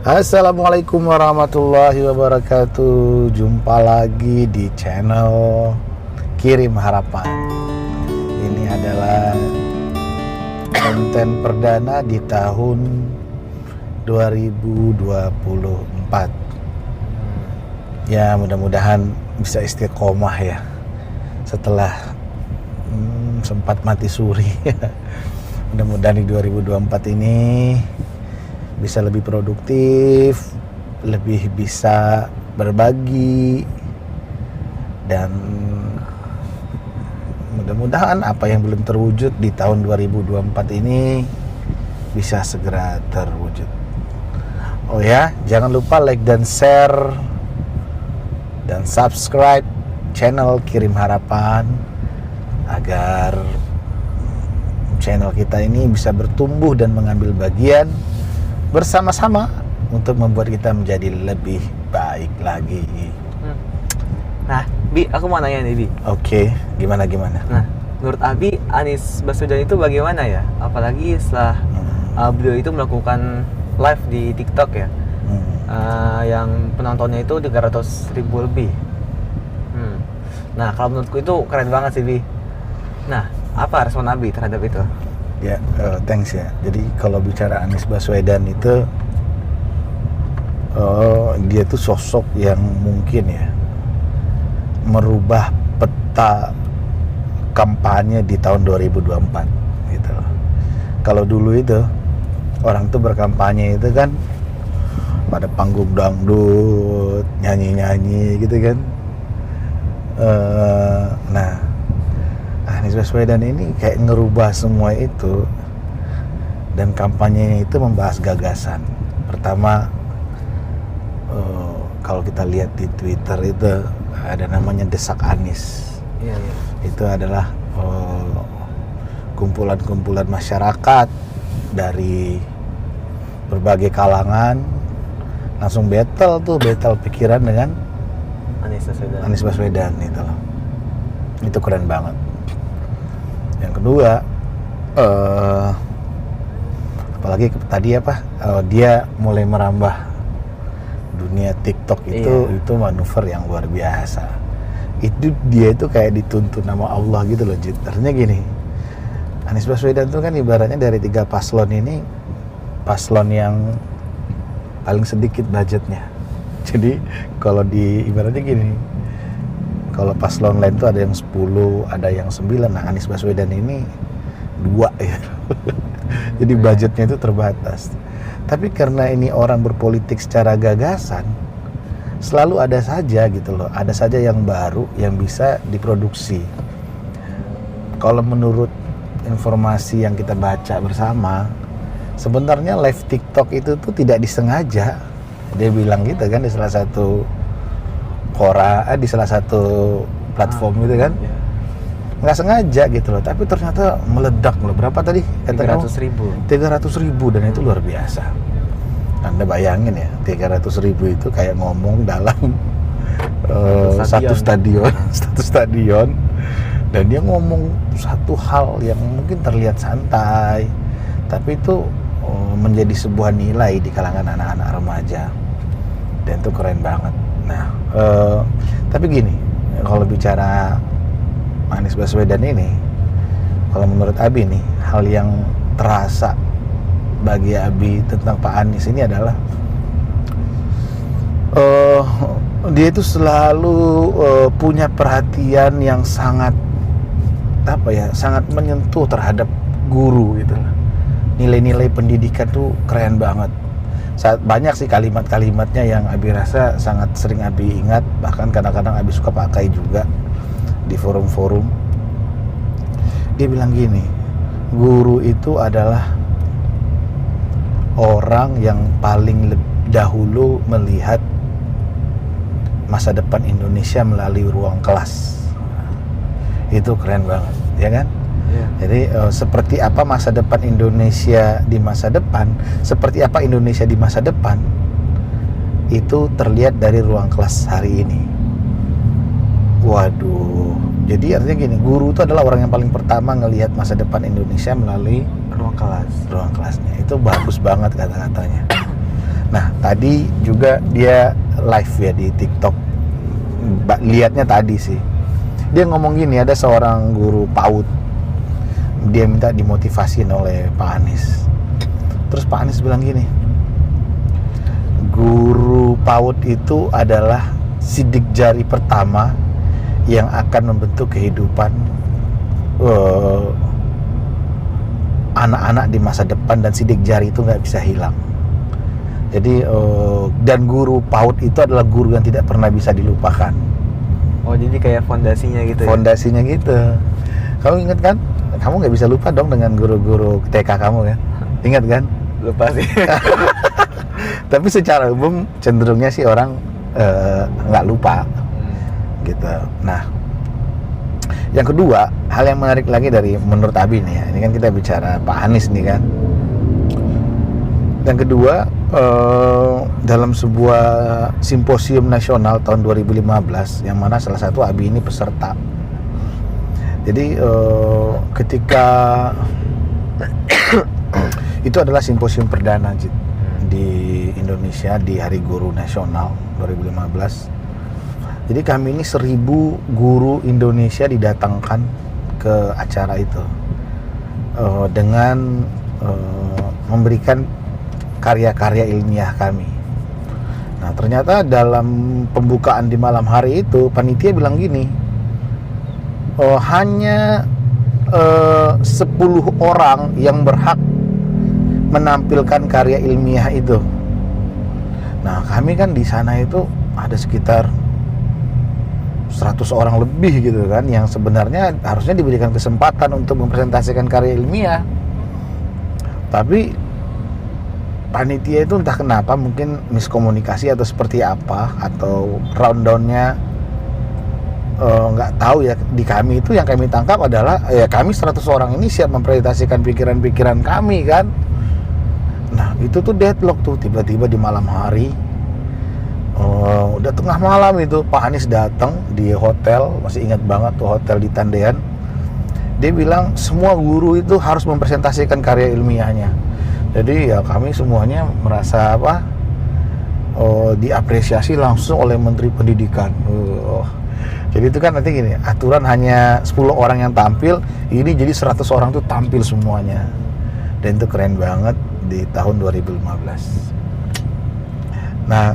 Assalamualaikum warahmatullahi wabarakatuh. Jumpa lagi di channel Kirim Harapan. Ini adalah konten perdana di tahun 2024. Ya, mudah-mudahan bisa istiqomah ya setelah sempat mati suri. Mudah-mudahan di 2024 ini bisa lebih produktif, lebih bisa berbagi, dan mudah-mudahan apa yang belum terwujud di tahun 2024 ini bisa segera terwujud. Oh ya, jangan lupa like dan share dan subscribe channel Kirim Harapan agar channel kita ini bisa bertumbuh dan mengambil bagian bersama-sama untuk membuat kita menjadi lebih baik lagi. Nah, Bi, aku mau nanya nih, Bi. Oke, gimana? Nah, menurut Abi, Anies Baswedan itu bagaimana ya? Apalagi setelah beliau itu melakukan live di TikTok ya, yang penontonnya itu 300.000 lebih. Nah, kalau menurutku itu keren banget sih, Bi. Nah, apa respon Abi terhadap itu? Ya, thanks ya. Jadi kalau bicara Anies Baswedan itu, dia tuh sosok yang mungkin ya merubah peta kampanye di tahun 2024 gitu. Kalau dulu itu orang tuh berkampanye itu kan pada panggung dangdut, nyanyi-nyanyi gitu kan. Nah, Anies Baswedan ini kayak ngerubah semua itu, dan kampanyenya itu membahas gagasan. Pertama, kalau kita lihat di Twitter itu ada namanya Desak Anies. Iya. Itu adalah kumpulan-kumpulan masyarakat dari berbagai kalangan langsung battle pikiran dengan Anies Baswedan itu loh. Itu keren banget. Yang kedua, apalagi tadi dia mulai merambah dunia TikTok itu manuver yang luar biasa. Itu dia itu kayak dituntun nama Allah gitu loh. Artinya gini, Anies Baswedan itu kan ibaratnya dari 3 paslon ini paslon yang paling sedikit budgetnya. Jadi kalau ibaratnya gini, kalau paslon lain tuh ada yang 10, ada yang 9. Nah, Anies Baswedan ini 2 ya. Jadi budgetnya itu terbatas. Tapi karena ini orang berpolitik secara gagasan, selalu ada saja gitu loh. Ada saja yang baru yang bisa diproduksi. Kalau menurut informasi yang kita baca bersama, sebenarnya live TikTok itu tuh tidak disengaja. Dia bilang gitu kan di salah satu di salah satu platform gitu kan, nggak sengaja gitu loh, tapi ternyata meledak loh. Berapa tadi? 300.000. 300.000, dan itu luar biasa. Anda bayangin ya, 300.000 itu kayak ngomong dalam satu stadion, dan dia ngomong satu hal yang mungkin terlihat santai, tapi itu menjadi sebuah nilai di kalangan anak-anak remaja, dan itu keren banget. Nah, tapi gini, kalau bicara Anies Baswedan ini, kalau menurut Abi nih, hal yang terasa bagi Abi tentang Pak Anies ini adalah dia itu selalu punya perhatian yang sangat sangat menyentuh terhadap guru gitu. Nilai-nilai pendidikan tuh keren banget. Banyak sih kalimat-kalimatnya yang Abi rasa sangat sering Abi ingat, bahkan kadang-kadang Abi suka pakai juga di forum-forum. Dia bilang gini, guru itu adalah orang yang paling dahulu melihat masa depan Indonesia melalui ruang kelas. Itu keren banget, ya kan? Yeah. Jadi seperti apa masa depan Indonesia di masa depan, seperti apa Indonesia di masa depan, itu terlihat dari ruang kelas hari ini. Waduh, Jadi artinya gini, guru itu adalah orang yang paling pertama ngelihat masa depan Indonesia melalui ruang kelas. ruang kelasnya. Itu bagus banget kata-katanya. Nah, tadi juga dia live ya di TikTok. Lihatnya tadi sih. Dia ngomong gini, ada seorang guru PAUD. Dia minta dimotivasiin oleh Pak Anies. Terus Pak Anies bilang gini, guru PAUD itu adalah sidik jari pertama yang akan membentuk kehidupan anak-anak di masa depan, dan sidik jari itu nggak bisa hilang. Jadi dan guru PAUD itu adalah guru yang tidak pernah bisa dilupakan. Oh, jadi kayak fondasinya gitu ya? Fondasinya gitu. Kamu ingat kan? Kamu nggak bisa lupa dong dengan guru-guru TK kamu kan? Ingat kan? Lupa sih. Tapi secara umum cenderungnya sih orang nggak lupa gitu. Nah, yang kedua, hal yang menarik lagi dari menurut Abi nih ya, ini kan kita bicara Pak Anies nih kan. Yang kedua, dalam sebuah simposium nasional tahun 2015, yang mana salah satu Abi ini peserta. Jadi ketika itu adalah simposium perdana di Indonesia di Hari Guru Nasional 2015. Jadi kami ini 1000 guru Indonesia didatangkan ke acara itu dengan memberikan karya-karya ilmiah kami. Nah, ternyata dalam pembukaan di malam hari itu panitia bilang gini, hanya 10 orang yang berhak menampilkan karya ilmiah itu. Nah, kami kan di sana itu ada sekitar 100 orang lebih gitu kan, yang sebenarnya harusnya diberikan kesempatan untuk mempresentasikan karya ilmiah. Tapi panitia itu entah kenapa, mungkin miskomunikasi atau seperti apa, atau rundownnya nggak tahu ya. Di kami itu yang kami tangkap adalah ya kami 100 orang ini siap mempresentasikan pikiran-pikiran kami kan. Nah, itu tuh deadlock tuh tiba-tiba di malam hari. Udah tengah malam itu Pak Anies datang di hotel, masih ingat banget tuh, hotel di Tandean. Dia bilang semua guru itu harus mempresentasikan karya ilmiahnya. Jadi ya kami semuanya merasa diapresiasi langsung oleh Menteri Pendidikan. Jadi itu kan nanti gini, aturan hanya 10 orang yang tampil, ini jadi 100 orang tuh tampil semuanya. Dan itu keren banget di tahun 2015. Nah,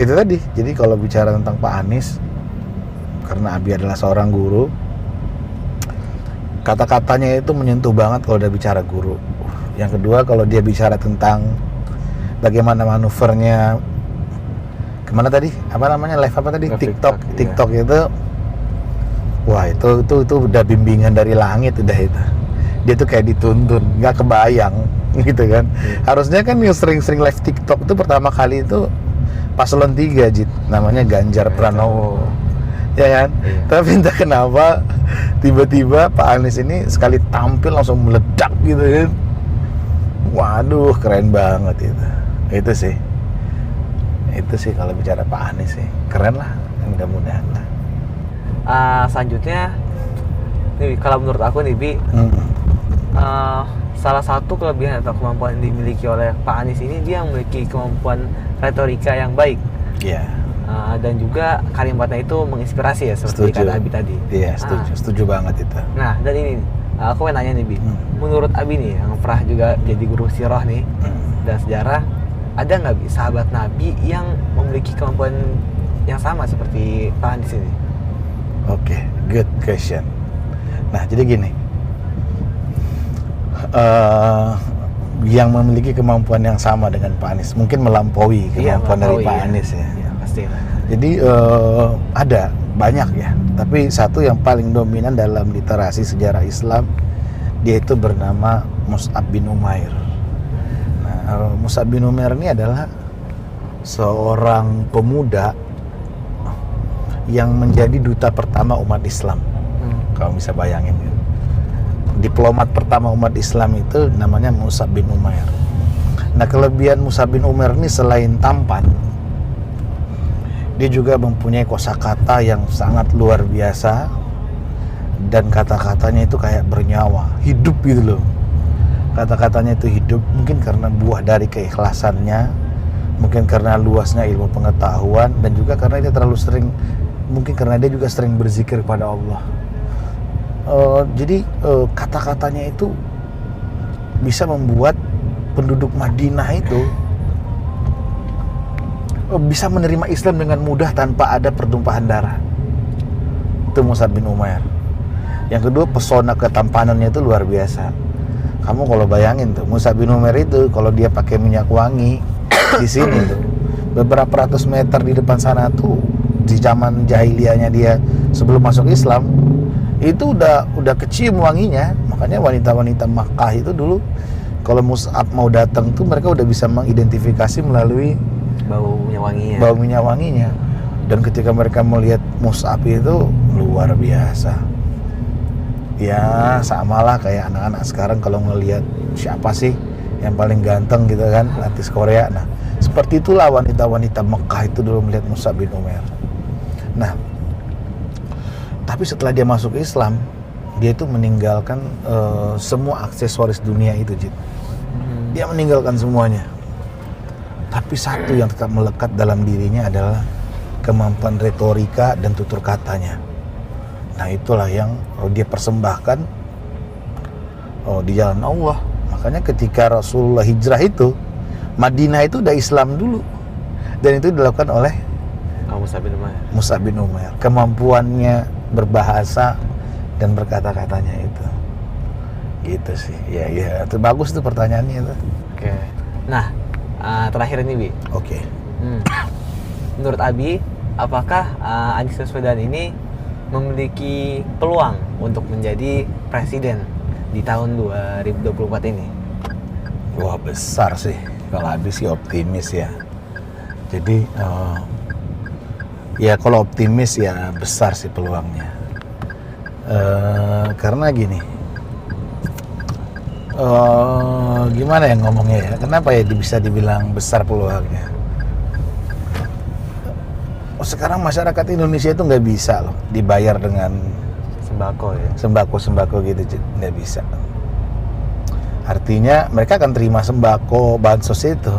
itu tadi. Jadi kalau bicara tentang Pak Anies, karena Abi adalah seorang guru, kata-katanya itu menyentuh banget kalau udah bicara guru. Yang kedua, kalau dia bicara tentang bagaimana manuvernya, kemana tadi? Apa namanya, live apa tadi? TikTok iya. Itu, wah itu udah bimbingan dari langit udah itu. Dia tuh kayak dituntun, nggak kebayang gitu kan. Harusnya kan yang sering-sering live TikTok itu pertama kali itu paslon 3 namanya Ganjar Pranowo, ya kan. Iya. Tapi entah kenapa tiba-tiba Pak Anies ini sekali tampil langsung meledak gitu kan. Waduh, keren banget itu. Itu sih kalau bicara Pak Anies sih keren lah, mudah-mudahan lah. Selanjutnya nih, kalau menurut aku nih Bi, salah satu kelebihan atau kemampuan yang dimiliki oleh Pak Anies ini, dia memiliki kemampuan retorika yang baik. Iya. Dan juga kalimatnya itu menginspirasi ya, seperti kata Abi tadi. Iya, setuju banget itu. Nah, dan ini aku mau nanya nih Bi, menurut Abi nih yang pernah juga jadi guru sirah nih dan sejarah, ada nggak Bi sahabat Nabi yang memiliki kemampuan yang sama seperti Pak Anies ini? Oke, good question. Nah, jadi gini, yang memiliki kemampuan yang sama dengan Pak Anies, mungkin melampaui kemampuan dari Pak Anies ya. Iya, pasti. Jadi ada banyak ya, tapi satu yang paling dominan dalam literasi sejarah Islam, dia itu bernama Mus'ab bin Umair. Nah, Mus'ab bin Umair ini adalah seorang pemuda yang menjadi duta pertama umat Islam. Kamu bisa bayangin ya. Diplomat pertama umat Islam itu namanya Mus'ab bin Umair. Nah, kelebihan Mus'ab bin Umair ini selain tampan, dia juga mempunyai kosakata yang sangat luar biasa dan kata-katanya itu kayak bernyawa, hidup gitu loh. Kata-katanya itu hidup, mungkin karena buah dari keikhlasannya, mungkin karena luasnya ilmu pengetahuan, dan juga karena dia terlalu sering, mungkin karena dia juga sering berzikir kepada Allah. Jadi kata-katanya itu bisa membuat penduduk Madinah itu bisa menerima Islam dengan mudah tanpa ada pertumpahan darah. Itu Mus'ab bin Umair. Yang kedua, pesona ketampanannya itu luar biasa. Kamu kalau bayangin tuh, Mus'ab bin Umair itu kalau dia pakai minyak wangi di sini tuh, beberapa ratus meter di depan sana tuh, di zaman jahiliyahnya dia sebelum masuk Islam, itu udah kecium wanginya. Makanya wanita-wanita Makkah itu dulu kalau Mus'ab mau datang tuh mereka udah bisa mengidentifikasi melalui bau minyak wanginya. Dan ketika mereka melihat Mus'ab itu luar biasa. Ya samalah kayak anak-anak sekarang kalau ngelihat siapa sih yang paling ganteng gitu kan, artis Korea. Nah seperti itulah wanita-wanita Mekah itu dulu melihat Mus'ab bin Umair. Nah tapi setelah dia masuk Islam, dia itu meninggalkan semua aksesoris dunia itu, Jit. Dia meninggalkan semuanya. Tapi satu yang tetap melekat dalam dirinya adalah kemampuan retorika dan tutur katanya. Nah itulah yang dia persembahkan di jalan Allah. Makanya ketika Rasulullah hijrah itu, Madinah itu udah Islam dulu, dan itu dilakukan oleh Mus'ab bin Umair. Kemampuannya berbahasa dan berkata-katanya itu, gitu sih. Ya, itu bagus tuh pertanyaannya itu. Oke. Nah, terakhir ini Bi. Oke. Menurut Abi, apakah Anies Baswedan ini memiliki peluang untuk menjadi presiden di tahun 2024 ini? Wah besar sih, kalau Abi sih optimis ya. Jadi ya kalau optimis ya besar sih peluangnya. Karena gini, gimana ya ngomongnya ya? Kenapa ya bisa dibilang besar peluangnya? Sekarang masyarakat Indonesia itu nggak bisa loh dibayar dengan sembako gitu, nggak bisa. Artinya mereka akan terima sembako, bansos itu,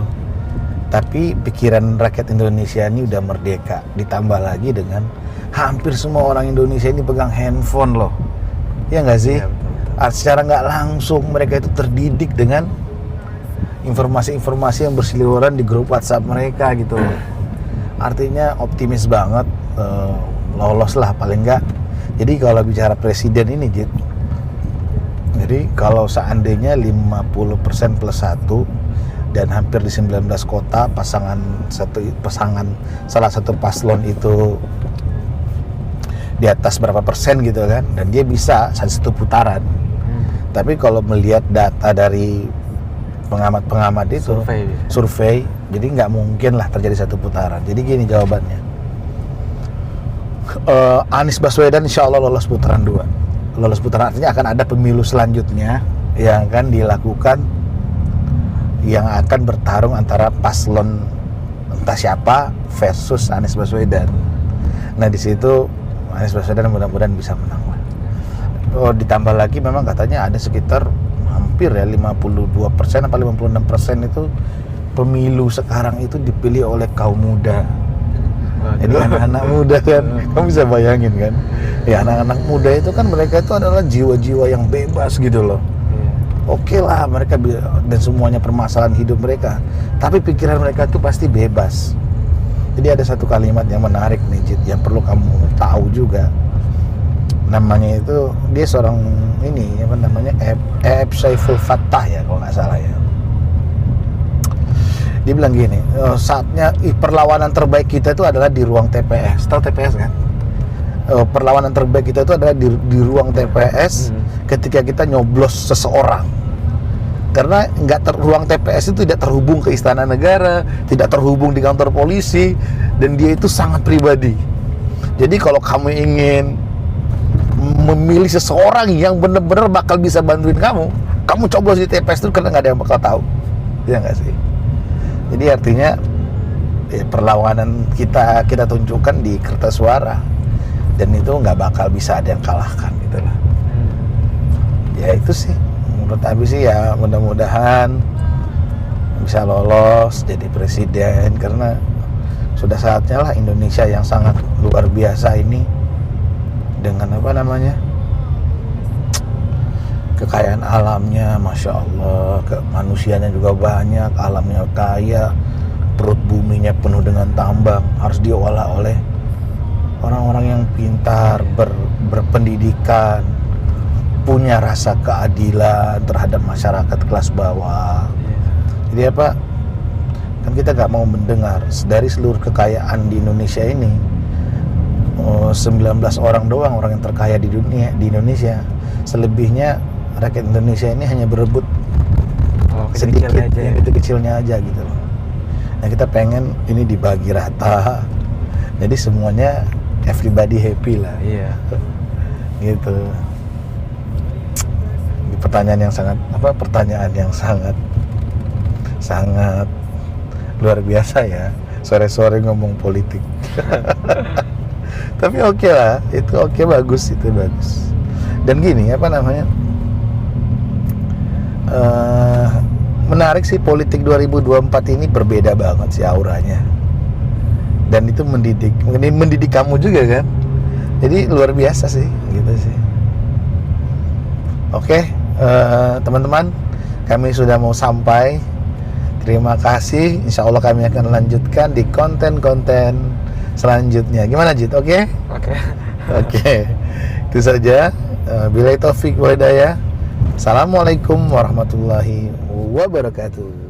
tapi pikiran rakyat Indonesia ini udah merdeka. Ditambah lagi dengan hampir semua orang Indonesia ini pegang handphone loh, ya nggak sih? Ya, secara nggak langsung mereka itu terdidik dengan informasi-informasi yang berseliweran di grup WhatsApp mereka gitu. Artinya optimis banget, lolos lah paling nggak. Jadi kalau bicara presiden ini, Jit, jadi kalau seandainya 50% plus 1 dan hampir di 19 kota pasangan salah satu paslon itu di atas berapa persen gitu kan, dan dia bisa satu putaran. Tapi kalau melihat data dari pengamat itu survei, jadi nggak mungkin lah terjadi satu putaran. Jadi gini jawabannya, Anies Baswedan insya Allah lolos putaran 2. Lolos putaran artinya akan ada pemilu selanjutnya yang akan dilakukan, yang akan bertarung antara paslon entah siapa versus Anies Baswedan. Nah di situ Anies Baswedan mudah-mudahan bisa menang. Ditambah lagi memang katanya ada sekitar hampir ya 52% atau 56% itu pemilu sekarang itu dipilih oleh kaum muda. Jadi anak-anak muda kan, kamu bisa bayangin kan? Ya anak-anak muda itu kan mereka itu adalah jiwa-jiwa yang bebas gitu loh. Oke lah mereka dan semuanya permasalahan hidup mereka, tapi pikiran mereka itu pasti bebas. Jadi ada satu kalimat yang menarik nih, Jit, yang perlu kamu tahu juga. Namanya itu dia seorang ini apa namanya Eb Saiful Fattah ya kalau nggak salah ya. Dia bilang gini, saatnya perlawanan terbaik kita itu adalah di ruang TPS. Tahu TPS kan? Perlawanan terbaik kita itu adalah di ruang TPS ketika kita nyoblos seseorang. Karena ruang TPS itu tidak terhubung ke istana negara, tidak terhubung di kantor polisi, dan dia itu sangat pribadi. Jadi kalau kamu ingin memilih seseorang yang benar-benar bakal bisa bantuin kamu coblos di TPS itu karena nggak ada yang bakal tahu, ya nggak sih? Jadi artinya perlawanan kita tunjukkan di kertas suara. dan itu nggak bakal bisa ada yang kalahkan gitu lah. Ya itu sih menurut Abi sih, ya mudah-mudahan bisa lolos jadi presiden, karena sudah saatnya lah Indonesia yang sangat luar biasa ini dengan apa namanya, kekayaan alamnya, masya Allah, manusianya juga banyak, alamnya kaya, perut buminya penuh dengan tambang, harus diolah oleh orang-orang yang pintar, berpendidikan, punya rasa keadilan terhadap masyarakat kelas bawah. Jadi apa, kan kita nggak mau mendengar dari seluruh kekayaan di Indonesia ini, 19 orang doang orang yang terkaya di dunia, di Indonesia. Selebihnya rakyat Indonesia ini hanya berebut sedikit, yang kecil-kecilnya aja gitu loh. Nah kita pengen ini dibagi rata, jadi semuanya everybody happy lah. Iya. Gitu. Pertanyaan yang sangat luar biasa ya, sore-sore ngomong politik. Tapi oke lah, itu oke, bagus, itu bagus. Dan gini, apa namanya, menarik sih, politik 2024 ini berbeda banget sih auranya. Dan itu mendidik kamu juga kan. Jadi luar biasa sih, gitu sih. Oke, teman-teman, kami sudah mau sampai. Terima kasih. Insya Allah kami akan lanjutkan di konten-konten selanjutnya. Gimana Jit? Oke? Oke. Itu saja. Billahi taufik wa hidayah. Assalamualaikum warahmatullahi wabarakatuh.